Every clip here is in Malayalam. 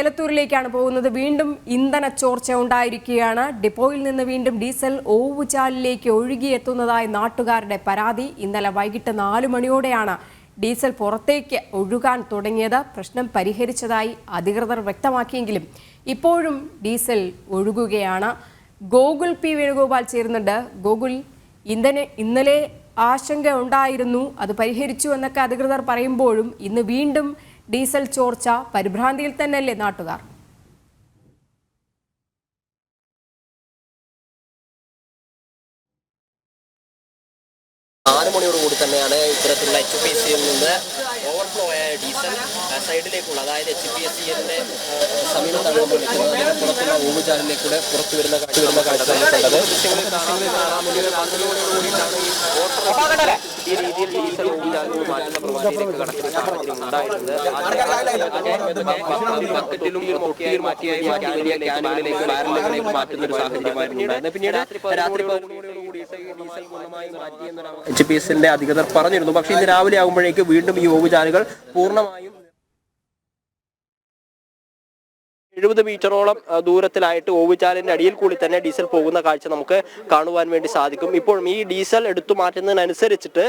ചേലത്തൂരിലേക്കാണ് പോകുന്നത്. വീണ്ടും ഇന്ധന ചോർച്ച ഉണ്ടായിരിക്കുകയാണ്. ഡിപ്പോയിൽ നിന്ന് വീണ്ടും ഡീസൽ ഓവുചാലിലേക്ക് ഒഴുകിയെത്തുന്നതായി നാട്ടുകാരുടെ പരാതി. ഇന്നലെ വൈകിട്ട് 4 മണിയോടെയാണ് ഡീസൽ പുറത്തേക്ക് ഒഴുകാൻ തുടങ്ങിയത്. പ്രശ്നം പരിഹരിച്ചതായി അധികൃതർ വ്യക്തമാക്കിയെങ്കിലും ഇപ്പോഴും ഡീസൽ ഒഴുകുകയാണ്. ഗോകുൽ പി വേണുഗോപാൽ ചേരുന്നുണ്ട്. ഗോകുൽ, ഇന്നലെ ആശങ്ക ഉണ്ടായിരുന്നു, അത് പരിഹരിച്ചു എന്നൊക്കെ അധികൃതർ പറയുമ്പോഴും ഇന്ന് വീണ്ടും ഡീസൽ ചോർച്ച. പരിഭ്രാന്തിയിൽ തന്നെയല്ലേ നാട്ടുകാർ? 4 മണിയോടുകൂടി തന്നെയാണ് ഇത്തരത്തിലുള്ള HPCL നിന്ന് ഓവർഫ്ലോ ആയ ഡീസൽ സൈഡിലേക്കുള്ള, അതായത് HPCLന്റെ സമീപത്താണ് നമ്മൾ നിൽക്കുന്നത്. പുറത്തുള്ള ഓവുചാലിലേക്കൂടെ പുറത്തു വരുന്ന കാഴ്ച കണ്ടത്. ഈ രീതിയിൽ ഡീസൽ ഓവുചാലിൽ മാറ്റുന്ന പ്രവാസിയിലേക്ക് കടക്കുന്ന സാഹചര്യം ഉണ്ടായിരുന്നത്. ബക്കറ്റിലും തൊട്ടിയിൽ മാറ്റിയ വലിയ ക്യാനുകളിലേക്ക് ബാരലുകളിലേക്ക് മാറ്റുന്ന ഒരു സാഹചര്യമായിരുന്നു. പിന്നീട് രാത്രി ഡീസൽ പൂർണ്ണമായി മാറ്റിയെന്നൊരു HPCLന്റെ അധികൃതർ പറഞ്ഞിരുന്നു. പക്ഷേ ഇന്ന് രാവിലെ ആകുമ്പോഴേക്ക് വീണ്ടും ഈ ഓവുചാലുകൾ പൂർണ്ണമായും 70 മീറ്ററോളം ദൂരത്തിലായിട്ട് ഓവുചാലിന്റെ അടിയിൽ കൂടി തന്നെ ഡീസൽ പോകുന്ന കാഴ്ച നമുക്ക് കാണുവാൻ വേണ്ടി സാധിക്കും. ഇപ്പോഴും ഈ ഡീസൽ എടുത്തു മാറ്റുന്നതിനനുസരിച്ചിട്ട്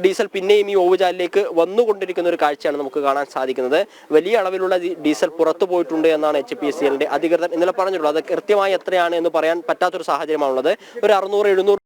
ഡീസൽ പിന്നെയും ഈ ഓവുചാലിലേക്ക് വന്നുകൊണ്ടിരിക്കുന്ന ഒരു കാഴ്ചയാണ് നമുക്ക് കാണാൻ സാധിക്കുന്നത്. വലിയ അളവിലുള്ള ഡീസൽ പുറത്തു പോയിട്ടുണ്ട് എന്നാണ് HPCLന്റെ അധികൃതർ ഇന്നലെ പറഞ്ഞിട്ടുള്ളത്. അത് കൃത്യമായി എത്രയാണ് എന്ന് പറയാൻ പറ്റാത്തൊരു സാഹചര്യമാണുള്ളത്. ഒരു 600-700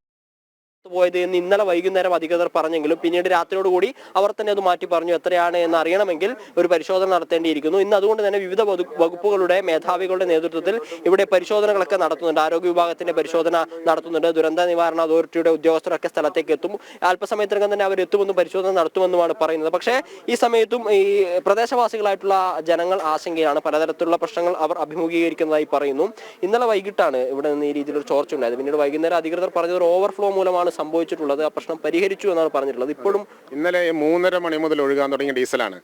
പോയത് എന്ന് ഇന്നലെ വൈകുന്നേരം അധികൃതർ പറഞ്ഞെങ്കിലും പിന്നീട് രാത്രിയോടുകൂടി അവർ തന്നെ അത് മാറ്റി പറഞ്ഞു. എത്രയാണ് എന്ന് അറിയണമെങ്കിൽ ഒരു പരിശോധന നടത്തേണ്ടിയിരിക്കുന്നു. ഇന്ന് അതുകൊണ്ട് തന്നെ വിവിധ വകുപ്പുകളുടെ മേധാവികളുടെ നേതൃത്വത്തിൽ ഇവിടെ പരിശോധനകളൊക്കെ നടത്തുന്നുണ്ട്. ആരോഗ്യ വിഭാഗത്തിന്റെ പരിശോധന നടത്തുന്നുണ്ട്. ദുരന്ത നിവാരണ അതോറിറ്റിയുടെ ഉദ്യോഗസ്ഥരൊക്കെ സ്ഥലത്തേക്ക് എത്തും. അല്പസമയത്തിനകം തന്നെ അവർ എത്തുമെന്നും പരിശോധന നടത്തുമെന്നുമാണ് പറയുന്നത്. പക്ഷേ ഈ സമയത്തും ഈ പ്രദേശവാസികളായിട്ടുള്ള ജനങ്ങൾ ആശങ്കയാണ്. പലതരത്തിലുള്ള പ്രശ്നങ്ങൾ അവർ അഭിമുഖീകരിക്കുന്നതായി പറയുന്നു. ഇന്നലെ വൈകിട്ടാണ് ഇവിടെ നിന്ന് ഈ രീതിയിലൊരു ചോർച്ച ഉണ്ടായത്. പിന്നീട് വൈകുന്നേരം അധികൃതർ പറഞ്ഞത് ഓവർഫ്ലോ മൂലമാണ് സംഭവിച്ചിട്ടുള്ളത്. ആ പ്രശ്നം പരിഹരിച്ചു എന്നാണ് പറഞ്ഞിട്ടുള്ളത്. ഇപ്പോഴും ഇന്നലെ 3:30 മണി മുതൽ ഒഴുകാൻ തുടങ്ങിയ ഡീസലാണ്.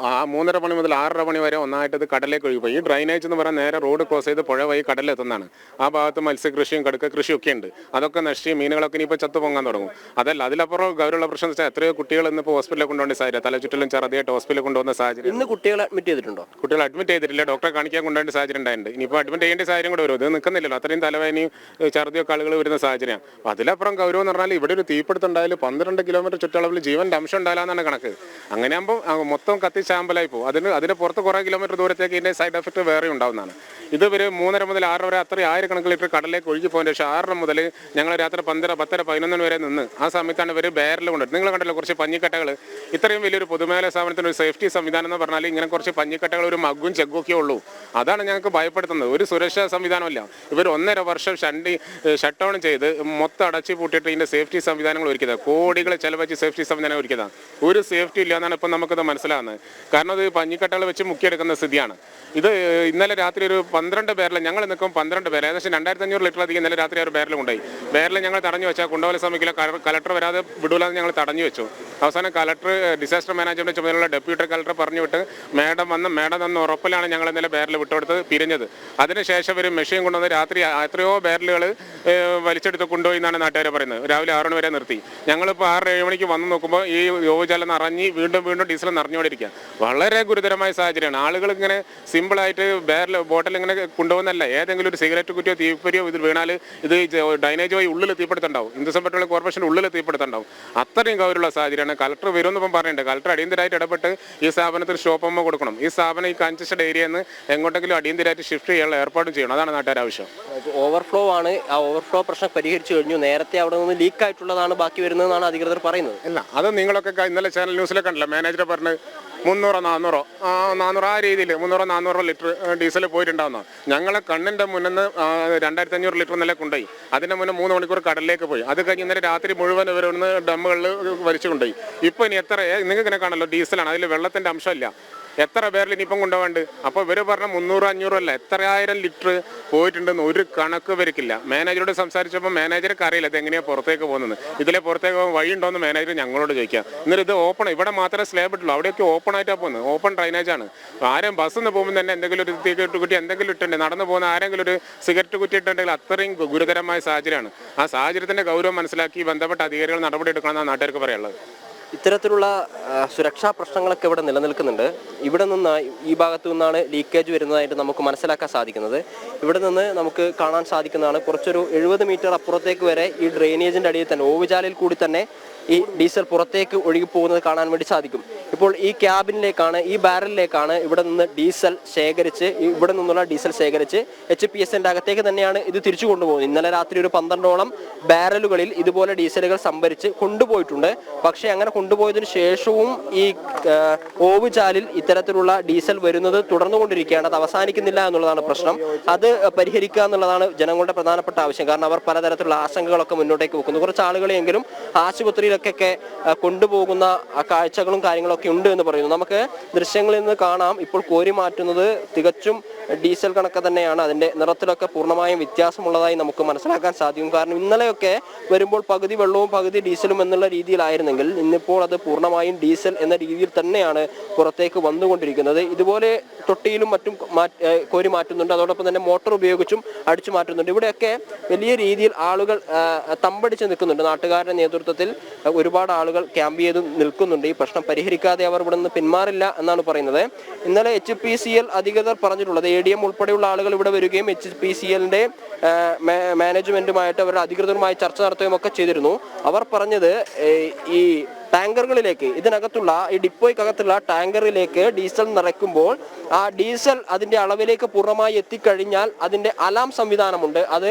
ആ 3:30 മണി മുതൽ 6:30 മണി വരെ ഒന്നായിട്ട് ഇത് കടലിലേക്ക് ഒഴുകിപ്പോയി. ഈ ഡ്രൈനേജ് എന്ന് പറഞ്ഞാൽ നേരെ റോഡ് ക്രോസ് ചെയ്ത് പുഴ വഴി കടലിലെത്തുന്നതാണ്. ആ ഭാഗത്ത് മത്സ്യകൃഷിയും കടുക്ക കൃഷിയൊക്കെ ഉണ്ട്. അതൊക്കെ നശിച്ച് മീനുകളൊക്കെ ഇനിയിപ്പോൾ ചത്തു പൊങ്ങാൻ തുടങ്ങും. അതല്ല, അതിലപ്പുറം ഗൗരവമുള്ള പ്രശ്നം വെച്ചാൽ എത്രയോ കുട്ടികൾ ഇന്നിപ്പോൾ ഹോസ്പിറ്റലിൽ കൊണ്ടുപോകേണ്ട സാഹചര്യം, തലചുറ്റലും ചെറുതായിട്ട് ഹോസ്പിറ്റലിൽ കൊണ്ടുപോകുന്ന സാഹചര്യം. ഇന്ന് കുട്ടികളെ അഡ്മിറ്റ് ചെയ്തിട്ടുണ്ടോ? കുട്ടികൾ അഡ്മിറ്റ് ചെയ്തിട്ടില്ല. ഡോക്ടറെ കാണിക്കാൻ കൊണ്ടുപോകേണ്ട സാഹചര്യം ഉണ്ടായിട്ടുണ്ട്. ഇനിയിപ്പോൾ അഡ്മിറ്റ് ചെയ്യേണ്ട സാഹചര്യം കൂടെ വരും. ഇത് നിൽക്കുന്നില്ലല്ലോ. അത്രയും തലവേദനയും ഛർദിയൊക്കെ ആളുകൾ വരുന്ന സാഹചര്യമാണ്. അപ്പോൾ അതിലപ്പുറം ഗൗരവം എന്ന് പറഞ്ഞാൽ ഇവിടെ ഒരു തീപിടുത്തുണ്ടായാലും 12 കിലോമീറ്റർ ചുറ്റളവിൽ ജീവന്റെ അംശം ഉണ്ടായാലെന്നാണ് കണക്ക്. അങ്ങനെയാകുമ്പോൾ മൊത്തം കത്തിച്ചാമ്പലായി പോകും. അതിന് പുറത്ത് കുറേ കിലോമീറ്റർ ദൂരത്തേക്ക് ഇതിൻ്റെ സൈഡ് എഫക്റ്റ് വേറെ ഉണ്ടാവുന്നതാണ്. ഇത് ഒരു 3:30 മുതൽ 6 വരെ അത്രയും 1000 ലിറ്റർ കടലിലേക്ക് ഒഴുകി പോയതിന് ശേഷം 6 മുതൽ ഞങ്ങൾ രാത്രി 10:11 വരെ നിന്ന് ആ സമയത്താണ് ഇവർ ബാരൽ കൊണ്ടിട്ട്, നിങ്ങൾ കണ്ടല്ലോ കുറച്ച് പഞ്ഞിക്കട്ടകൾ. ഇത്രയും വലിയൊരു പൊതുമേഖലാ സ്ഥാപനത്തിന് ഒരു സേഫ്റ്റി സംവിധാനം എന്ന് പറഞ്ഞാൽ ഇങ്ങനെ കുറച്ച് പഞ്ഞിക്കട്ടകൾ, ഒരു മഗ്ഗും ചെഗ്ഗൊക്കെ ഉള്ളൂ. അതാണ് ഞങ്ങൾക്ക് ഭയപ്പെടുത്തുന്നത്. ഒരു സുരക്ഷാ സംവിധാനമില്ല. ഇവർ 1.5 വർഷം ഷട്ട് ഡൗൺ ചെയ്ത് മൊത്തം അടച്ചു പൂട്ടിയിട്ട് ഇതിൻ്റെ സേഫ്റ്റി സംവിധാനങ്ങൾ ഒരുക്കിയതാണ്. കോടികൾ ചെലവഴിച്ച് സേഫ്റ്റി സംവിധാനം ഒരുക്കിയതാണ്. ഒരു സേഫ്റ്റി ഇല്ല എന്നാണ് ഇപ്പം നമുക്കത് മനസ്സിലാകുന്നത്. കാരണം അത് പഞ്ഞിക്കട്ടകൾ വെച്ച് മുക്കിയെടുക്കുന്ന സ്ഥിതിയാണ്. ഇത് ഇന്നലെ രാത്രി ഒരു 12 ബാരൽ, ഞങ്ങൾ നിൽക്കും 12 ബാരൽ, ഏകദേശം 2500 ലിറ്റർ അധികം ഇന്നലെ രാത്രി ഒരു ബാരൽ കൊണ്ടുപോയി. ബാരൽ ഞങ്ങൾ തടഞ്ഞു വെച്ചാൽ കൊണ്ടുപോകാൻ ശ്രമിക്കില്ല. കലക്ടർ വരാതെ വിടൂലാന്ന് ഞങ്ങൾ തടഞ്ഞു വെച്ചു. അവസാനം കലക്ടർ ഡിസാസ്റ്റർ മാനേജ്മെന്റ് ചുമതലയുള്ള ഡെപ്യൂട്ടി കലക്ടർ പറഞ്ഞു വിട്ട് മേഡം തന്ന ഉറപ്പിലാണ് ഞങ്ങൾ ഇന്നലെ ബാരൽ വിട്ടുകൊടുത്ത് പിരിഞ്ഞത്. അതിനുശേഷം ഒരു മെഷീൻ കൊണ്ടുവന്ന് രാത്രി എത്രയോ ബാരലുകൾ വലിച്ചെടുത്ത് കൊണ്ടുപോയി എന്നാണ് നാട്ടുകാർ പറയുന്നത്. രാവിലെ 6 മണി വരെ നിർത്തി. ഞങ്ങളിപ്പോൾ 6-7 മണിക്ക് വന്ന് നോക്കുമ്പോൾ ഈ ഓവുചാലം നിറഞ്ഞ് വീണ്ടും ഡീസൽ നിറഞ്ഞുകൊണ്ടിരിക്കുക. വളരെ ഗുരുതരമായ സാഹചര്യമാണ്. ആളുകൾ ഇങ്ങനെ സിമ്പിളായിട്ട് ബോട്ടിൽ ഇങ്ങനെ കൊണ്ടുപോകുന്നല്ല. ഏതെങ്കിലും ഒരു സിഗരറ്റ് കുറ്റിയോ തീപ്പൊരിയോ ഇതിൽ വീണാൽ ഇത് ഡൈനേജ് വഴി ഉള്ളിൽ തീപ്പെടുത്തുണ്ടാവും. ഹിന്ദുസ്ഥാൻ പെട്രോളിയം കോർപ്പറേഷൻ്റെ ഉള്ളിൽ തീപ്പെടുത്തുണ്ടാവും. അത്രയും ഗൗരവമുള്ള സാഹചര്യമാണ്. കളക്ടർ വരുമെന്നിപ്പം പറഞ്ഞിട്ടുണ്ട്. കളക്ടർ അടിയന്തരമായിട്ട് ഇടപെട്ട് ഈ സ്ഥാപനത്തിന് സ്റ്റോപ്പമ്മ കൊടുക്കണം. ഈ സ്ഥാപനം ഈ കൺജസ്റ്റഡ് ഏരിയയിൽ നിന്ന് എങ്ങോട്ടെങ്കിലും അടിയന്തരമായിട്ട് ഷിഫ്റ്റ് ചെയ്യാനുള്ള ഏർപ്പാടും ചെയ്യണം. അതാണ് നാട്ടുകാർ ആവശ്യം. ഓവർഫ്ലോ ആണ്. ആ ഓവർഫ്ലോ പ്രശ്നം പരിഹരിച്ചു കഴിഞ്ഞു. നേരത്തെ അവിടെ നിന്ന് ലീക്ക് ആയിട്ടുള്ളതാണ് ബാക്കി വരുന്നതെന്നാണ് അധികൃതർ പറയുന്നത്. അല്ല, അത് നിങ്ങളൊക്കെ ഇന്നലെ ചാനൽ ന്യൂസിലൊക്കെ കണ്ടില്ല. മാനേജർ പറഞ്ഞ് 300-400 ആ രീതിയിൽ 300-400 ലിറ്റർ ഡീസൽ പോയിട്ടുണ്ടാവുന്ന. ഞങ്ങളെ കണ്ണിൻ്റെ മുന്നിൽ നിന്ന് 2500 ലിറ്റർ നില കൊണ്ടുപോയി. അതിൻ്റെ മുന്നേ 3 മണിക്കൂർ കടലിലേക്ക് പോയി. അത് കഴിഞ്ഞ് ഇന്നലെ രാത്രി മുഴുവൻ ഇവരൊന്ന് ഡമ്മുകളിൽ വലിച്ചു കൊണ്ടുപോയി. ഇപ്പോൾ ഇനി എത്ര, നിങ്ങൾക്ക് ഇങ്ങനെ കാണല്ലോ, ഡീസലാണ്, അതിൽ വെള്ളത്തിൻ്റെ അംശമില്ല. എത്ര പേരിൽ ഇനിയിപ്പം കൊണ്ടുപോകണ്ട്? അപ്പോൾ ഇവർ പറഞ്ഞ 300-500 അല്ല, എത്ര 1000 ലിറ്റർ പോയിട്ടുണ്ടെന്ന് ഒരു കണക്ക് ഇവർക്കില്ല. മാനേജറോട് സംസാരിച്ചപ്പോൾ മാനേജർക്ക് അറിയില്ല ഇത് എങ്ങനെയാണ് പുറത്തേക്ക് പോകുന്നത്. ഇതിലെ പുറത്തേക്ക് പോകാൻ വഴി ഉണ്ടോയെന്ന് മാനേജർ ഞങ്ങളോട് ചോദിക്കുക. എന്നിട്ട് ഇത് ഓപ്പൺ, ഇവിടെ മാത്രമേ സ്ലാബ് ഇട്ടുള്ളൂ, അവിടെയൊക്കെ ഓപ്പൺ ആയിട്ടാണ് പോകുന്നത്. ഓപ്പൺ ഡ്രൈനേജാണ്. ആരും ബസ്സിൽ നിന്ന് പോകുമ്പോൾ തന്നെ എന്തെങ്കിലും ഒരു സിഗരറ്റ് കുറ്റി എന്തെങ്കിലും ഇട്ടുണ്ട്, നടന്നു പോകുന്ന ആരെങ്കിലും ഒരു സിഗരറ്റ് കുറ്റി ഇട്ടുണ്ടെങ്കിൽ അത്രയും ഗുരുതരമായ സാഹചര്യമാണ്. ആ സാഹചര്യത്തിൻ്റെ ഗൗരവം മനസ്സിലാക്കി ബന്ധപ്പെട്ട അധികാരികൾ നടപടി എടുക്കണമെന്നാണ് നാട്ടുകാർക്ക് പറയാനുള്ളത്. ഇത്തരത്തിലുള്ള സുരക്ഷാ പ്രശ്നങ്ങളൊക്കെ ഇവിടെ നിലനിൽക്കുന്നുണ്ട്. ഇവിടെ നിന്ന് ഈ ഭാഗത്തു നിന്നാണ് ലീക്കേജ് വരുന്നതായിട്ട് നമുക്ക് മനസ്സിലാക്കാൻ സാധിക്കുന്നത്. ഇവിടെ നിന്ന് നമുക്ക് കാണാൻ സാധിക്കുന്നതാണ് കുറച്ചൊരു 70 മീറ്റർ അപ്പുറത്തേക്ക് വരെ ഈ ഡ്രെയിനേജിൻ്റെ അടിയിൽ തന്നെ ഓവുചാലിൽ കൂടി തന്നെ ഈ ഡീസൽ പുറത്തേക്ക് ഒഴുകി പോകുന്നത് കാണാൻ വേണ്ടി സാധിക്കും. ഇപ്പോൾ ഈ ക്യാബിനിലേക്കാണ്, ഈ ബാരലിലേക്കാണ് ഇവിടെ നിന്ന് ഡീസൽ ശേഖരിച്ച്, ഇവിടെ നിന്നുള്ള ഡീസൽ ശേഖരിച്ച് HPSന്റെ അകത്തേക്ക് തന്നെയാണ് ഇത് തിരിച്ചു കൊണ്ടുപോകുന്നത്. ഇന്നലെ രാത്രി ഒരു 12ഓളം ബാരലുകളിൽ ഇതുപോലെ ഡീസലുകൾ സംഭരിച്ച് കൊണ്ടുപോയിട്ടുണ്ട്. പക്ഷേ അങ്ങനെ കൊണ്ടുപോയതിനു ശേഷവും ഈ ഓവുചാലിൽ ഇത്തരത്തിലുള്ള ഡീസൽ വരുന്നത് തുടർന്നുകൊണ്ടിരിക്കുകയാണ്. അത് അവസാനിക്കുന്നില്ല എന്നുള്ളതാണ് പ്രശ്നം. അത് പരിഹരിക്കുക എന്നുള്ളതാണ് ജനങ്ങളുടെ പ്രധാനപ്പെട്ട ആവശ്യം. കാരണം അവർ പലതരത്തിലുള്ള ആശങ്കകളൊക്കെ മുന്നോട്ടേക്ക് വെക്കുന്നു. കുറച്ച് ആളുകളെങ്കിലും ആശുപത്രിയിലൊക്കെ കൊണ്ടുപോകുന്ന കാഴ്ചകളും കാര്യങ്ങളൊക്കെ ഉണ്ട് എന്ന് പറയുന്നു. നമുക്ക് ദൃശ്യങ്ങളിൽ നിന്ന് കാണാം, ഇപ്പോൾ കോരി മാറ്റുന്നത് തികച്ചും ഡീസൽ കണക്ക് തന്നെയാണ്. അതിന്റെ നിറത്തിലൊക്കെ പൂർണ്ണമായും വ്യത്യാസമുള്ളതായി നമുക്ക് മനസ്സിലാക്കാൻ സാധിക്കും. കാരണം ഇന്നലെയൊക്കെ വരുമ്പോൾ പകുതി വെള്ളവും പകുതി ഡീസലും എന്നുള്ള രീതിയിലായിരുന്നെങ്കിൽ ഇന്നിപ്പോൾ അത് പൂർണ്ണമായും ഡീസൽ എന്ന രീതിയിൽ തന്നെയാണ് പുറത്തേക്ക് വന്നുകൊണ്ടിരിക്കുന്നത്. ഇതുപോലെ തൊട്ടിയിലും മറ്റും കോരി മാറ്റുന്നുണ്ട്. അതോടൊപ്പം തന്നെ മോട്ടോർ ഉപയോഗിച്ചും അടിച്ചു മാറ്റുന്നുണ്ട്. ഇവിടെയൊക്കെ വലിയ രീതിയിൽ ആളുകൾ തമ്പടിച്ച് നിൽക്കുന്നുണ്ട്. നാട്ടുകാരുടെ നേതൃത്വത്തിൽ ഒരുപാട് ആളുകൾ ക്യാമ്പ് ചെയ്ത് നിൽക്കുന്നുണ്ട്. ഈ പ്രശ്നം പരിഹരിക്കാതെ അവർ ഇവിടെ നിന്ന് പിന്മാറില്ല എന്നാണ് പറയുന്നത്. ഇന്നലെ HPCL അധികൃതർ പറഞ്ഞിട്ടുള്ളത്, ADM ഉൾപ്പെടെയുള്ള ആളുകൾ ഇവിടെ വരികയും HPCLന്റെ മാനേജ്മെന്റുമായിട്ട് അവരുടെ അധികൃതരുമായി ചർച്ച നടത്തുകയും ഒക്കെ ചെയ്തിരുന്നു. അവർ പറഞ്ഞത് ഈ ടാങ്കറുകളിലേക്ക്, ഇതിനകത്തുള്ള ഈ ഡിപ്പോയ്ക്കകത്തുള്ള ടാങ്കറിലേക്ക് ഡീസൽ നിറയ്ക്കുമ്പോൾ ആ ഡീസൽ അതിന്റെ അളവിലേക്ക് പൂർണ്ണമായി എത്തിക്കഴിഞ്ഞാൽ അതിന്റെ അലാം സംവിധാനമുണ്ട്, അത്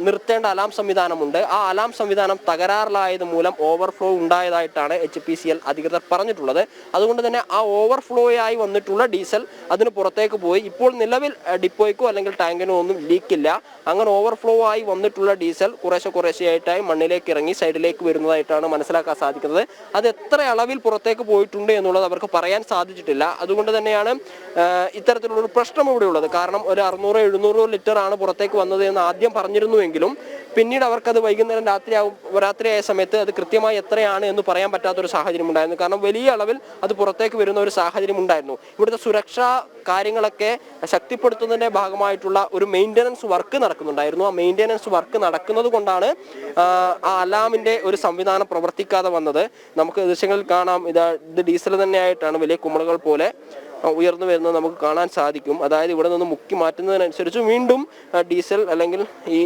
നിർത്തേണ്ട അലാം സംവിധാനമുണ്ട്. ആ അലാം സംവിധാനം തകരാറിലായത് മൂലം ഓവർഫ്ലോ ഉണ്ടായതായിട്ടാണ് HPCL അധികൃതർ പറഞ്ഞിട്ടുള്ളത്. അതുകൊണ്ട് തന്നെ ആ ഓവർഫ്ലോയായി വന്നിട്ടുള്ള ഡീസൽ അതിന് പുറത്തേക്ക് പോയി. ഇപ്പോൾ നിലവിൽ ഡിപ്പോയ്ക്കോ അല്ലെങ്കിൽ ടാങ്കിനോ ഒന്നും ലീക്കില്ല. അങ്ങനെ ഓവർഫ്ലോ ആയി വന്നിട്ടുള്ള ഡീസൽ കുറേശ്ശെയായിട്ടായി മണ്ണിലേക്ക് ഇറങ്ങി സൈഡിലേക്ക് വരുന്നതായിട്ടാണ് മനസ്സിലാക്കാൻ സാധിക്കുന്നത്. അത് എത്ര അളവിൽ പുറത്തേക്ക് പോയിട്ടുണ്ട് എന്നുള്ളത് അവർക്ക് പറയാൻ സാധിച്ചിട്ടില്ല. അതുകൊണ്ട് തന്നെയാണ് ഇത്തരത്തിലുള്ളൊരു പ്രശ്നം ഇവിടെ ഉള്ളത്. കാരണം ഒരു 600-700 ലിറ്റർ ആണ് പുറത്തേക്ക് വന്നത് എന്ന് ആദ്യം പറഞ്ഞിരുന്നുവെങ്കിലും പിന്നീട് അവർക്കത് വൈകുന്നേരം രാത്രിയായ സമയത്ത് അത് കൃത്യമായി എത്രയാണ് എന്ന് പറയാൻ പറ്റാത്തൊരു സാഹചര്യം ഉണ്ടായിരുന്നു. കാരണം വലിയ അളവിൽ അത് പുറത്തേക്ക് വരുന്ന ഒരു സാഹചര്യം ഉണ്ടായിരുന്നു. ഇവിടുത്തെ സുരക്ഷാ കാര്യങ്ങളൊക്കെ ശക്തിപ്പെടുത്തുന്നതിന്റെ ഭാഗമായിട്ടുള്ള ഒരു മെയിൻ്റനൻസ് വർക്ക് നടക്കുന്നുണ്ടായിരുന്നു. ആ മെയിൻ്റനൻസ് വർക്ക് നടക്കുന്നത് കൊണ്ടാണ് ആ അലാമിന്റെ ഒരു സംവിധാനം പ്രവർത്തിക്കാതെ വന്നത്. നമുക്ക് ദൃശ്യങ്ങളിൽ കാണാം, ഇത് ഡീസൽ തന്നെയായിട്ടാണ് വലിയ കുമിളകൾ പോലെ ഉയർന്നു വരുന്നത് നമുക്ക് കാണാൻ സാധിക്കും. അതായത് ഇവിടെ നിന്ന് മുക്കി മാറ്റുന്നതിനനുസരിച്ച് വീണ്ടും ഡീസൽ അല്ലെങ്കിൽ ഈ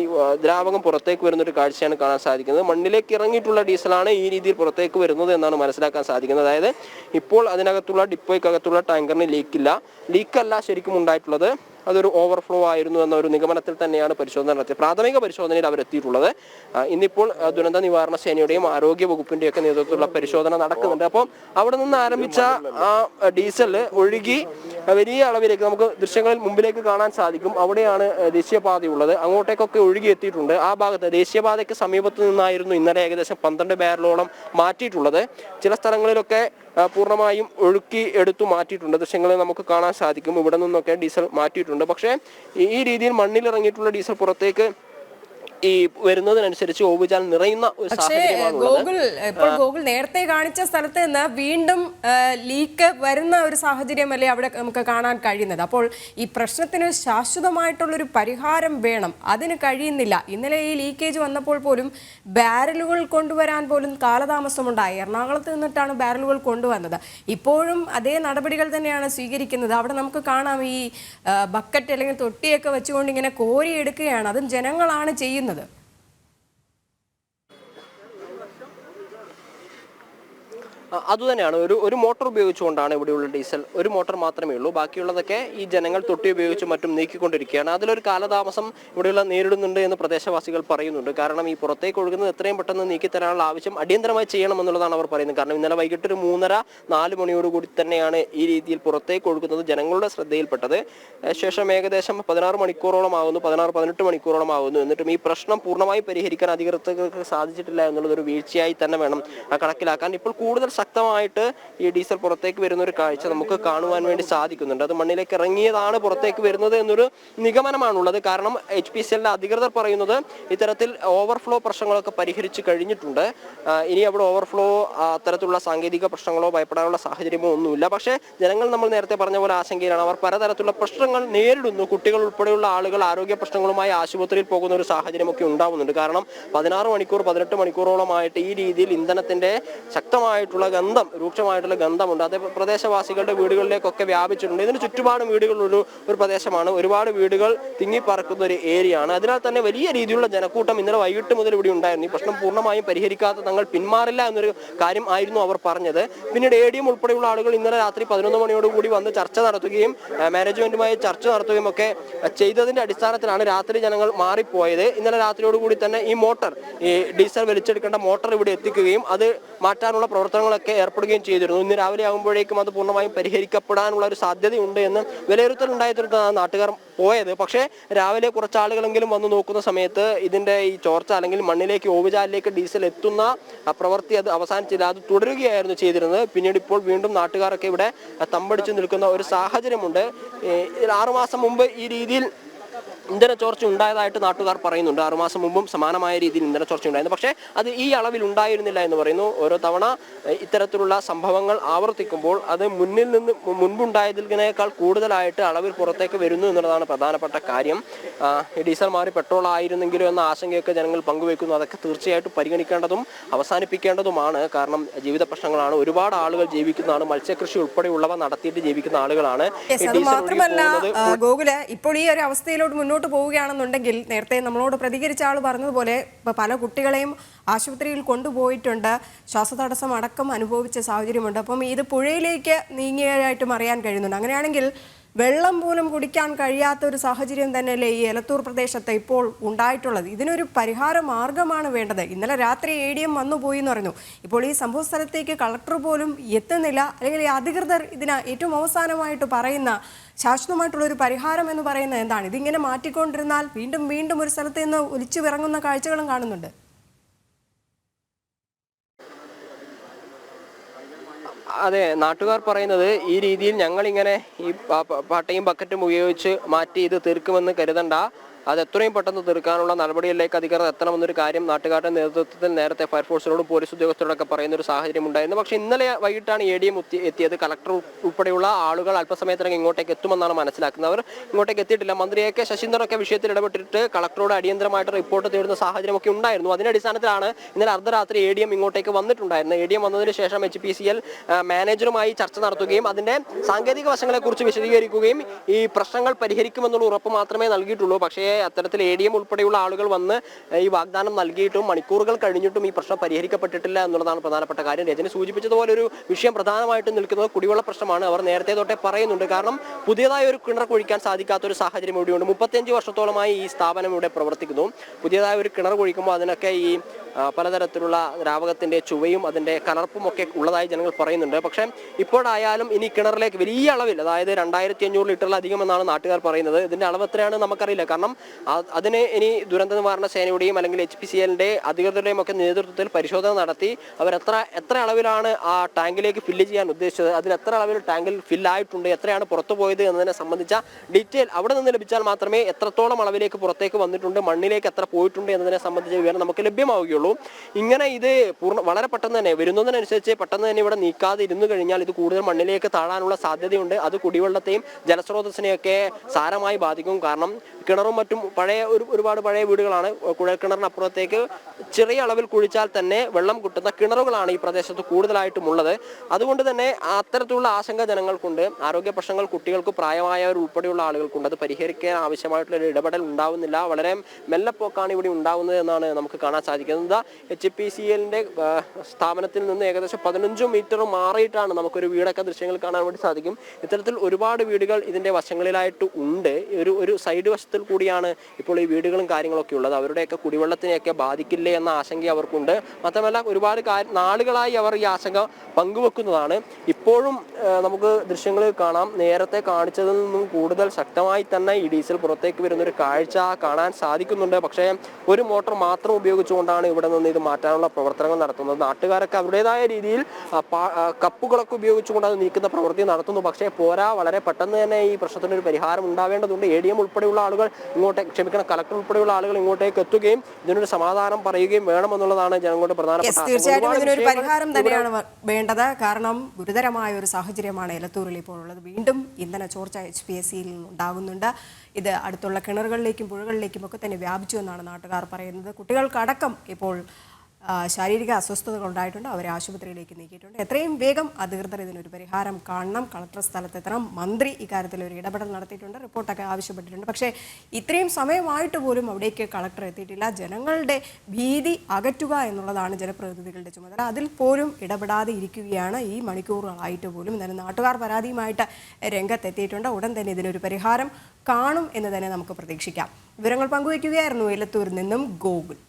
ദ്രാവകം പുറത്തേക്ക് വരുന്നൊരു കാഴ്ചയാണ് കാണാൻ സാധിക്കുന്നത്. മണ്ണിലേക്ക് ഇറങ്ങിയിട്ടുള്ള ഡീസലാണ് ഈ രീതിയിൽ പുറത്തേക്ക് വരുന്നത് എന്നാണ് മനസ്സിലാക്കാൻ സാധിക്കുന്നത്. അതായത് ഇപ്പോൾ അതിനകത്തുള്ള ഡിപ്പോയ്ക്കകത്തുള്ള ടാങ്കറിന് ലീക്കല്ല ശരിക്കും ഉണ്ടായിട്ടുള്ളത്, അതൊരു ഓവർഫ്ലോ ആയിരുന്നു എന്ന ഒരു നിഗമനത്തിൽ തന്നെയാണ് പരിശോധന നടത്തിയത്. പ്രാഥമിക പരിശോധനയിൽ അവരെത്തിയിട്ടുള്ളത്. ഇന്നിപ്പോൾ ദുരന്ത നിവാരണ സേനയുടെയും ആരോഗ്യ വകുപ്പിന്റെയും ഒക്കെ നേതൃത്വത്തിലുള്ള പരിശോധന നടക്കുന്നുണ്ട്. അപ്പോൾ അവിടെ നിന്ന് ആരംഭിച്ച ആ ഡീസൽ ഒഴുകി വലിയ അളവിലേക്ക് നമുക്ക് ദൃശ്യങ്ങളിൽ മുമ്പിലേക്ക് കാണാൻ സാധിക്കും. അവിടെയാണ് ദേശീയപാതയുള്ളത്. അങ്ങോട്ടേക്കൊക്കെ ഒഴുകി എത്തിയിട്ടുണ്ട്. ആ ഭാഗത്ത് ദേശീയപാതയ്ക്ക് സമീപത്ത് നിന്നായിരുന്നു ഇന്നലെ ഏകദേശം 12 ബാരലോളം മാറ്റിയിട്ടുള്ളത്. ചില സ്ഥലങ്ങളിലൊക്കെ പൂർണ്ണമായും ഒഴുക്കി എടുത്തു മാറ്റിയിട്ടുണ്ട്. ദൃശ്യങ്ങളിൽ നമുക്ക് കാണാൻ സാധിക്കും. ഇവിടെ നിന്നൊക്കെ ഡീസൽ മാറ്റിയിട്ടുണ്ട്. പക്ഷേ ഈ രീതിയിൽ മണ്ണിലിറങ്ങിയിട്ടുള്ള ഡീസൽ പുറത്തേക്ക് ഈ വരുന്നതിനനുസരിച്ച് ഓവുചാൽ നിറയുന്ന ഒരു സാഹചര്യമാണ്. ഗൂഗിൾ നേരത്തെ കാണിച്ച സ്ഥലത്ത് നിന്ന് വീണ്ടും ലീക്ക് വരുന്ന ഒരു സാഹചര്യമല്ലേ അവിടെ നമുക്ക് കാണാൻ കഴിയുന്നത്. അപ്പോൾ ഈ പ്രശ്നത്തിന് ശാശ്വതമായിട്ടുള്ളൊരു പരിഹാരം വേണം, അതിന് കഴിയുന്നില്ല. ഇന്നലെ ഈ ലീക്കേജ് വന്നപ്പോൾ പോലും ബാരലുകൾ കൊണ്ടുവരാൻ പോലും കാലതാമസമുണ്ടായി. എറണാകുളത്ത് നിന്നിട്ടാണ് ബാരലുകൾ കൊണ്ടുവന്നത്. ഇപ്പോഴും അതേ നടപടികൾ തന്നെയാണ് സ്വീകരിക്കുന്നത്. അവിടെ നമുക്ക് കാണാം, ഈ ബക്കറ്റ് അല്ലെങ്കിൽ തൊട്ടിയൊക്കെ വെച്ചുകൊണ്ട് ഇങ്ങനെ കോരിയെടുക്കുകയാണ്. അതും ജനങ്ങളാണ് ചെയ്യുന്നത്. അതുതന്നെയാണ് ഒരു മോട്ടോർ ഉപയോഗിച്ചുകൊണ്ടാണ് ഇവിടെയുള്ള ഡീസൽ. ഒരു മോട്ടോർ മാത്രമേ ഉള്ളൂ. ബാക്കിയുള്ളതൊക്കെ ഈ ജനങ്ങൾ തൊട്ടി ഉപയോഗിച്ചും മറ്റും നീക്കിക്കൊണ്ടിരിക്കുകയാണ്. അതിലൊരു കാലതാമസം ഇവിടെയുള്ള നേരിടുന്നുണ്ട് എന്ന് പ്രദേശവാസികൾ പറയുന്നുണ്ട്. കാരണം ഈ പുറത്തേക്ക് ഒഴുകുന്നത് എത്രയും പെട്ടെന്ന് നീക്കിത്തരാനുള്ള ആവശ്യം അടിയന്തരമായി ചെയ്യണമെന്നുള്ളതാണ് അവർ പറയുന്നത്. കാരണം ഇന്നലെ വൈകിട്ട് ഒരു 3:30-4 മണിയോടുകൂടി തന്നെയാണ് ഈ രീതിയിൽ പുറത്തേക്ക് ഒഴുകുന്നത് ജനങ്ങളുടെ ശ്രദ്ധയിൽപ്പെട്ടത്. ശേഷം ഏകദേശം 16 മണിക്കൂറോളം ആകുന്നു, 16-18 മണിക്കൂറോളം ആകുന്നു. എന്നിട്ടും ഈ പ്രശ്നം പൂർണ്ണമായി പരിഹരിക്കാൻ അധികൃതർക്ക് സാധിച്ചിട്ടില്ല എന്നുള്ളതൊരു വീഴ്ചയായി തന്നെ വേണം കണക്കിലാക്കാൻ. ഇപ്പോൾ കൂടുതൽ ശക്തമായിട്ട് ഈ ഡീസൽ പുറത്തേക്ക് വരുന്ന ഒരു കാഴ്ച നമുക്ക് കാണുവാൻ വേണ്ടി സാധിക്കുന്നുണ്ട്. അത് മണ്ണിലേക്ക് ഇറങ്ങിയതാണ് പുറത്തേക്ക് വരുന്നത് എന്നൊരു നിഗമനമാണുള്ളത്. കാരണം HPCLന്റെ അധികൃതർ പറയുന്നത് ഇത്തരത്തിൽ ഓവർഫ്ലോ പ്രശ്നങ്ങളൊക്കെ പരിഹരിച്ചു കഴിഞ്ഞിട്ടുണ്ട്. ഇനി അവിടെ ഓവർഫ്ലോ അത്തരത്തിലുള്ള സാങ്കേതിക പ്രശ്നങ്ങളോ ഭയപ്പെടാനുള്ള സാഹചര്യമോ ഒന്നുമില്ല. പക്ഷേ ജനങ്ങൾ നമ്മൾ നേരത്തെ പറഞ്ഞ പോലെ ആശങ്കയിലാണ്. അവർ പലതരത്തിലുള്ള പ്രശ്നങ്ങൾ നേരിടുന്നു. കുട്ടികൾ ഉൾപ്പെടെയുള്ള ആളുകൾ ആരോഗ്യ പ്രശ്നങ്ങളുമായി ആശുപത്രിയിൽ പോകുന്ന ഒരു സാഹചര്യമൊക്കെ ഉണ്ടാവുന്നുണ്ട്. കാരണം 16 മണിക്കൂർ 18 മണിക്കൂറോളമായിട്ട് ഈ രീതിയിൽ ഇന്ധനത്തിന്റെ ശക്തമായിട്ടുള്ള ഗന്ധം, രൂക്ഷമായിട്ടുള്ള ഗന്ധമുണ്ട്. അത് പ്രദേശവാസികളുടെ വീടുകളിലേക്കൊക്കെ വ്യാപിച്ചിട്ടുണ്ട്. ഇതിന് ചുറ്റുപാടും വീടുകളുള്ള ഒരു പ്രദേശമാണ്. ഒരുപാട് വീടുകൾ തിങ്ങിപ്പറക്കുന്ന ഒരു ഏരിയ ആണ്. അതിനാൽ തന്നെ വലിയ രീതിയിലുള്ള ജനക്കൂട്ടം ഇന്നലെ വൈകിട്ട് മുതൽ ഇവിടെ ഉണ്ടായിരുന്നു. ഈ പ്രശ്നം പൂർണ്ണമായും പരിഹരിക്കാതെ തങ്ങൾ പിന്മാറില്ല എന്നൊരു കാര്യം ആയിരുന്നു അവർ പറഞ്ഞത്. പിന്നീട് ADM ഉൾപ്പെടെയുള്ള ആളുകൾ ഇന്നലെ രാത്രി 11 മണിയോടുകൂടി വന്ന് ചർച്ച നടത്തുകയും മാനേജ്മെന്റുമായി ചർച്ച നടത്തുകയും ഒക്കെ ചെയ്തതിന്റെ അടിസ്ഥാനത്തിലാണ് രാത്രി ജനങ്ങൾ മാറിപ്പോയത്. ഇന്നലെ രാത്രിയോടുകൂടി തന്നെ ഈ ഡീസൽ വലിച്ചെടുക്കേണ്ട മോട്ടോർ ഇവിടെ എത്തിക്കുകയും അത് മാറ്റാനുള്ള പ്രവർത്തനങ്ങളൊക്കെ ഏർപ്പെടുകയും ചെയ്തിരുന്നു. ഇന്ന് രാവിലെ ആകുമ്പോഴേക്കും അത് പൂർണ്ണമായും പരിഹരിക്കപ്പെടാനുള്ള ഒരു സാധ്യതയുണ്ട് എന്ന് വിലയിരുത്തൽ ഉണ്ടായിരുന്നതാണ് നാട്ടുകാർ പോയത്. പക്ഷേ രാവിലെ കുറച്ച് ആളുകളെങ്കിലും വന്ന് നോക്കുന്ന സമയത്ത് ഇതിന്റെ ഈ ചോർച്ച അല്ലെങ്കിൽ മണ്ണിലേക്ക് ഓവുചാലിലേക്ക് ഡീസൽ എത്തുന്ന പ്രവൃത്തി അത് അവസാനിച്ചില്ല, അത് തുടരുകയായിരുന്നു ചെയ്തിരുന്നത്. പിന്നീട് ഇപ്പോൾ വീണ്ടും നാട്ടുകാരൊക്കെ ഇവിടെ തമ്പടിച്ചു നിൽക്കുന്ന ഒരു സാഹചര്യമുണ്ട്. 6 മാസം മുമ്പ് ഈ രീതിയിൽ ഇന്ധന ചോർച്ച ഉണ്ടായതായിട്ട് നാട്ടുകാർ പറയുന്നുണ്ട്. 6 മാസം മുമ്പും സമാനമായ രീതിയിൽ ഇന്ധന ചോർച്ച ഉണ്ടായിരുന്നു. പക്ഷേ അത് ഈ അളവിൽ ഉണ്ടായിരുന്നില്ല എന്ന് പറയുന്നു. ഓരോ തവണ ഇത്തരത്തിലുള്ള സംഭവങ്ങൾ ആവർത്തിക്കുമ്പോൾ അത് മുൻപുണ്ടായതിനേക്കാൾ കൂടുതലായിട്ട് അളവിൽ പുറത്തേക്ക് വരുന്നു എന്നുള്ളതാണ് പ്രധാനപ്പെട്ട കാര്യം. ഡീസൽ മാറി പെട്രോൾ ആയിരുന്നെങ്കിലും എന്ന ആശങ്കയൊക്കെ ജനങ്ങൾ പങ്കുവെക്കുന്നു. അതൊക്കെ തീർച്ചയായിട്ടും പരിഗണിക്കേണ്ടതും അവസാനിപ്പിക്കേണ്ടതുമാണ്. കാരണം ജീവിത പ്രശ്നങ്ങളാണ്. ഒരുപാട് ആളുകൾ ജീവിക്കുന്നതാണ്. മത്സ്യകൃഷി ഉൾപ്പെടെയുള്ളവ നടത്തിയിട്ട് ജീവിക്കുന്ന ആളുകളാണ്. മാത്രമല്ല ഗോകുല്, ഇപ്പോൾ ഈ ഒരു അവസ്ഥയിലോട്ട് മുന്നോട്ട് പോവുകയാണെന്നുണ്ടെങ്കിൽ നേരത്തെ നമ്മളോട് പ്രതികരിച്ച ആൾ പറഞ്ഞതുപോലെ പല കുട്ടികളെയും ആശുപത്രിയിൽ കൊണ്ടുപോയിട്ടുണ്ട്, ശ്വാസതടസ്സം അടക്കം അനുഭവിച്ച സാഹചര്യമുണ്ട്. അപ്പം ഇത് പുഴയിലേക്ക് നീങ്ങിയതായിട്ടും അറിയാൻ കഴിയുന്നുണ്ട്. അങ്ങനെയാണെങ്കിൽ വെള്ളം പോലും കുടിക്കാൻ കഴിയാത്ത ഒരു സാഹചര്യം തന്നെയല്ലേ ഈ എലത്തൂർ പ്രദേശത്ത് ഇപ്പോൾ ഉണ്ടായിട്ടുള്ളത്? ഇതിനൊരു പരിഹാര മാർഗമാണ് വേണ്ടത്. ഇന്നലെ രാത്രി ADM വന്നുപോയി എന്ന് പറഞ്ഞു. ഇപ്പോൾ ഈ സംഭവ സ്ഥലത്തേക്ക് കളക്ടർ പോലും എത്തുന്നില്ല, അല്ലെങ്കിൽ ഈ അധികൃതർ ഇതിന് ഏറ്റവും അവസാനമായിട്ട് പറയുന്ന ശാശ്വതമായിട്ടുള്ളൊരു പരിഹാരം എന്ന് പറയുന്നത് എന്താണ്? ഇതിങ്ങനെ മാറ്റിക്കൊണ്ടിരുന്നാൽ വീണ്ടും വീണ്ടും ഒരു സ്ഥലത്ത് നിന്ന് ഒലിച്ചു വിറങ്ങുന്ന കാഴ്ചകളും കാണുന്നുണ്ട്. അതെ, നാട്ടുകാർ പറയുന്നത് ഈ രീതിയിൽ ഞങ്ങളിങ്ങനെ ഈ പാട്ടയും ബക്കറ്റും ഉപയോഗിച്ച് മാറ്റി ഇത് തീർക്കുമെന്ന് കരുതണ്ട, അത് എത്രയും പെട്ടെന്ന് തീർക്കാനുള്ള നടപടികളിലേക്ക് അധികൃതർ എത്തണമെന്നൊരു കാര്യം നാട്ടുകാരുടെ നേതൃത്വത്തിൽ നേരത്തെ ഫയർഫോഴ്സിനോടും പോലീസ് ഉദ്യോഗസ്ഥരോടൊക്കെ പറയുന്ന ഒരു സാഹചര്യം ഉണ്ടായിരുന്നു. പക്ഷേ ഇന്നലെ വൈകിട്ടാണ് ADM എത്തിയത്. കളക്ടർ ഉൾപ്പെടെയുള്ള ആളുകൾ അല്പസമയത്തിനകം ഇങ്ങോട്ടേക്ക് എത്തുമെന്നാണ് മനസ്സിലാക്കുന്നത്. അവർ ഇങ്ങോട്ടേക്ക് എത്തിയിട്ടില്ല. മന്ത്രി AK ശശീന്ദ്രനൊക്കെ വിഷയത്തിൽ ഇടപെട്ടിട്ട് കളക്ടറോട് അടിയന്തരമായിട്ട് റിപ്പോർട്ട് തേടുന്ന സാഹചര്യമൊക്കെ ഉണ്ടായിരുന്നു. അതിന്റെ അടിസ്ഥാനത്തിലാണ് ഇന്നലെ അർദ്ധരാത്രി ADM ഇങ്ങോട്ടേക്ക് വന്നിട്ടുണ്ടായിരുന്നത്. ADM വന്നതിന് ശേഷം HPCL മാനേജറുമായി ചർച്ച നടത്തുകയും അതിന്റെ സാങ്കേതിക വശങ്ങളെക്കുറിച്ച് വിശദീകരിക്കുകയും ഈ പ്രശ്നങ്ങൾ പരിഹരിക്കുമെന്നുള്ള ഉറപ്പ് മാത്രമേ നൽകിയിട്ടുള്ളൂ. പക്ഷേ അത്തരത്തിൽ ADM ഉൾപ്പെടെയുള്ള ആളുകൾ വന്ന് ഈ വാഗ്ദാനം നൽകിയിട്ടും മണിക്കൂറുകൾ കഴിഞ്ഞിട്ടും ഈ പ്രശ്നം പരിഹരിക്കപ്പെട്ടിട്ടില്ല എന്നുള്ളതാണ് പ്രധാനപ്പെട്ട കാര്യം. രജനി സൂചിപ്പിച്ചതുപോലെ ഒരു വിഷയം പ്രധാനമായിട്ടും നിൽക്കുന്നത് കുടിവെള്ള പ്രശ്നമാണ്. അവർ നേരത്തെ തൊട്ടേ പറയുന്നുണ്ട്. കാരണം പുതിയതായി ഒരു കിണർ കുഴിക്കാൻ സാധിക്കാത്ത ഒരു സാഹചര്യം ഇവിടെയുണ്ട്. 35 വർഷത്തോളമായി ഈ സ്ഥാപനം ഇവിടെ പ്രവർത്തിക്കുന്നു. പുതിയതായി ഒരു കിണർ കുഴിക്കുമ്പോൾ അതിനൊക്കെ ഈ പലതരത്തിലുള്ള ദ്രാവകത്തിന്റെ ചുവയും അതിന്റെ കലർപ്പും ഒക്കെ ഉള്ളതായി ജനങ്ങൾ പറയുന്നുണ്ട്. പക്ഷേ ഇപ്പോഴായാലും ഇനി കിണറിലേക്ക് വലിയ അളവിൽ, അതായത് 2500 ലിറ്ററിലധികം എന്നാണ് നാട്ടുകാർ പറയുന്നത്. ഇതിന്റെ അളവ് എത്രയാണ് നമുക്കറിയില്ല. കാരണം അതിന് ഇനി ദുരന്ത നിവാരണ സേനയുടെയും അല്ലെങ്കിൽ HPCLന്റെ അധികൃതരുടെയും ഒക്കെ നേതൃത്വത്തിൽ പരിശോധന നടത്തി അവർ എത്ര അളവിലാണ് ആ ടാങ്കിലേക്ക് ഫില്ല് ചെയ്യാൻ ഉദ്ദേശിച്ചത്, അതിൽ എത്ര അളവിൽ ടാങ്കിൽ ഫില്ലായിട്ടുണ്ട്, എത്രയാണ് പുറത്തു പോയത് എന്നതിനെ സംബന്ധിച്ച ഡീറ്റെയിൽ അവിടെ നിന്ന് ലഭിച്ചാൽ മാത്രമേ എത്രത്തോളം അളവിലേക്ക് പുറത്തേക്ക് വന്നിട്ടുണ്ട്, മണ്ണിലേക്ക് എത്ര പോയിട്ടുണ്ട് എന്നതിനെ സംബന്ധിച്ച വിവരം നമുക്ക് ലഭ്യമാവുകയുള്ളൂ. ഇങ്ങനെ ഇത് വളരെ പെട്ടെന്ന് തന്നെ വരുന്നതിനനുസരിച്ച് പെട്ടെന്ന് തന്നെ ഇവിടെ നീക്കാതെ ഇരുന്നു കഴിഞ്ഞാൽ ഇത് കൂടുതൽ മണ്ണിലേക്ക് താഴാനുള്ള സാധ്യതയുണ്ട്. അത് കുടിവെള്ളത്തെയും ജലസ്രോതസ്സിനെയൊക്കെ സാരമായി ബാധിക്കും. കാരണം കിണറും മറ്റും ഒരുപാട് പഴയ വീടുകളാണ്. കുഴൽക്കിണറിനപ്പുറത്തേക്ക് ചെറിയ അളവിൽ കുഴിച്ചാൽ തന്നെ വെള്ളം കിട്ടുന്ന കിണറുകളാണ് ഈ പ്രദേശത്ത് കൂടുതലായിട്ടും ഉള്ളത്. അതുകൊണ്ട് തന്നെ അത്തരത്തിലുള്ള ആശങ്ക ജനങ്ങൾക്കുണ്ട്. ആരോഗ്യ പ്രശ്നങ്ങൾ കുട്ടികൾക്ക്, പ്രായമായവർ ഉൾപ്പെടെയുള്ള ആളുകൾക്കുണ്ട്. അത് പരിഹരിക്കാൻ ആവശ്യമായിട്ടുള്ള ഒരു ഇടപെടൽ ഉണ്ടാവുന്നില്ല. വളരെ മെല്ലെപ്പോക്കാണ് ഇവിടെ ഉണ്ടാവുന്നത് എന്നാണ് നമുക്ക് കാണാൻ സാധിക്കുന്നത്. HPCLന്റെ സ്ഥാപനത്തിൽ നിന്ന് ഏകദേശം 15 മീറ്റർ മാറിയിട്ടാണ് നമുക്കൊരു വീടൊക്കെ ദൃശ്യങ്ങൾ കാണാൻ വേണ്ടി സാധിക്കും. ഇത്തരത്തിൽ ഒരുപാട് വീടുകൾ ഇതിന്റെ വശങ്ങളിലായിട്ട് ഉണ്ട്. ഒരു സൈഡ് വശത്തിൽ കൂടിയാണ് ഇപ്പോൾ ഈ വീടുകളും കാര്യങ്ങളൊക്കെ ഉള്ളത്. അവരുടെയൊക്കെ കുടിവെള്ളത്തിനെയൊക്കെ ബാധിക്കില്ലേ എന്ന ആശങ്ക അവർക്കുണ്ട്. മാത്രമല്ല ഒരുപാട് നാളുകളായി അവർ ഈ ആശങ്ക പങ്കുവെക്കുന്നതാണ്. ഇപ്പോഴും നമുക്ക് ദൃശ്യങ്ങളിൽ കാണാം, നേരത്തെ കാണിച്ചതിൽ നിന്നും കൂടുതൽ ശക്തമായി തന്നെ ഈ ഡീസൽ പുറത്തേക്ക് വരുന്നൊരു കാഴ്ച കാണാൻ സാധിക്കുന്നുണ്ട്. പക്ഷേ ഒരു മോട്ടോർ മാത്രം ഉപയോഗിച്ചുകൊണ്ടാണ് ഇവിടെ നിന്ന് ഇത് മാറ്റാനുള്ള പ്രവർത്തനങ്ങൾ നടത്തുന്നത്. നാട്ടുകാരൊക്കെ അവരുടേതായ രീതിയിൽ കപ്പുകളൊക്കെ ഉപയോഗിച്ചുകൊണ്ട് അത് നീക്കുന്ന പ്രവൃത്തി നടത്തുന്നു. പക്ഷേ പോരാ, വളരെ പെട്ടെന്ന് തന്നെ ഈ പ്രശ്നത്തിനൊരു പരിഹാരം ഉണ്ടാവേണ്ടതുണ്ട്. ADM ഉൾപ്പെടെയുള്ള ആളുകൾ കളക്ടർ ഉൾപ്പെടെയുള്ള ആളുകൾ ഇങ്ങോട്ടേക്ക് എത്തുകയും ഇതിനൊരു സമാധാനം പറയുകയും വേണമെന്നുള്ളതാണ് ജനങ്ങളുടെ പ്രധാനപ്പെട്ട. തീർച്ചയായിട്ടും ഇതിനൊരു പരിഹാരം തന്നെയാണ് വേണ്ടത്. കാരണം ഗുരുതരമായ ഒരു സാഹചര്യമാണ് എലത്തൂരിൽ ഇപ്പോൾ ഉള്ളത്. വീണ്ടും ഇന്ധന ചോർച്ച HPCL ഉണ്ടാകുന്നുണ്ട്. ഇത് അടുത്തുള്ള കിണറുകളിലേക്കും പുഴകളിലേക്കും ഒക്കെ തന്നെ വ്യാപിച്ചു എന്നാണ് നാട്ടുകാർ പറയുന്നത്. കുട്ടികൾക്കടക്കം ഇപ്പോൾ ശാരീരിക അസ്വസ്ഥതകൾ ഉണ്ടായിട്ടുണ്ട്. അവരെ ആശുപത്രിയിലേക്ക് നീക്കിയിട്ടുണ്ട്. എത്രയും വേഗം അധികൃതർ ഇതിനൊരു പരിഹാരം കാണണം. കളക്ടർ സ്ഥലത്തെത്തണം. മന്ത്രി ഇക്കാര്യത്തിൽ ഒരു ഇടപെടൽ നടത്തിയിട്ടുണ്ട്. റിപ്പോർട്ടൊക്കെ ആവശ്യപ്പെട്ടിട്ടുണ്ട്. പക്ഷേ ഇത്രയും സമയമായിട്ട് പോലും അവിടേക്ക് കളക്ടർ എത്തിയിട്ടില്ല. ജനങ്ങളുടെ ഭീതി അകറ്റുക എന്നുള്ളതാണ് ജനപ്രതിനിധികളുടെ ചുമതല. അതിൽ പോലും ഇടപെടാതെ ഇരിക്കുകയാണ് ഈ മണിക്കൂറുകളായിട്ട് പോലും. എന്നാലും നാട്ടുകാർ പരാതിയുമായിട്ട് രംഗത്തെത്തിയിട്ടുണ്ട്. ഉടൻ തന്നെ ഇതിനൊരു പരിഹാരം കാണും എന്ന് തന്നെ നമുക്ക് പ്രതീക്ഷിക്കാം. വിവരങ്ങൾ പങ്കുവയ്ക്കുകയായിരുന്നു എലത്തൂരിൽ നിന്നും ഗോകുൽ.